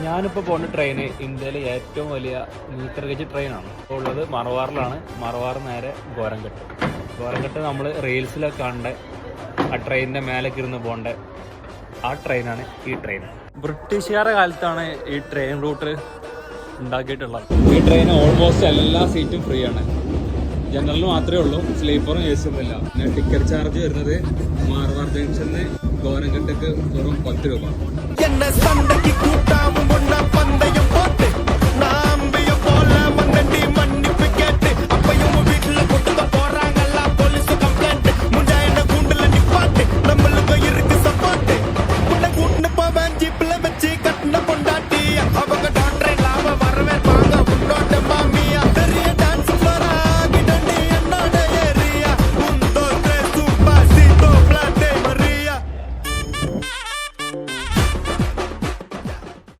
ഞാനിപ്പോൾ പോകുന്ന ട്രെയിന് ഇന്ത്യയിലെ ഏറ്റവും വലിയ മീറ്റർ ഗേജ് ട്രെയിനാണ്. ഇപ്പോൾ ഉള്ളത് മറവാറിലാണ്. മറവാർ നേരെ ഗോരംഘട്ട്. ഗോരംഘട്ട് നമ്മൾ റീൽസിലൊക്കെ കാണേണ്ട ആ ട്രെയിനിൻ്റെ മേലേക്ക് ഇരുന്ന് പോകേണ്ട ആ ട്രെയിനാണ് ഈ ട്രെയിൻ. ബ്രിട്ടീഷുകാരുടെ കാലത്താണ് ഈ ട്രെയിൻ റൂട്ട് ഉണ്ടാക്കിയിട്ടുള്ളത്. ഈ ട്രെയിൻ ഓൾമോസ്റ്റ് എല്ലാ സീറ്റും ഫ്രീ ആണ്. ജനറൽ മാത്രമേ ഉള്ളൂ, സ്ലീപ്പറും എ സിയും ഇല്ല. പിന്നെ ടിക്കറ്റ് ചാർജ് വരുന്നത് മാർവാർ ജംഗ്ഷനിൽ ഗോരംഘട്ടക്ക് വെറും 10 രൂപ.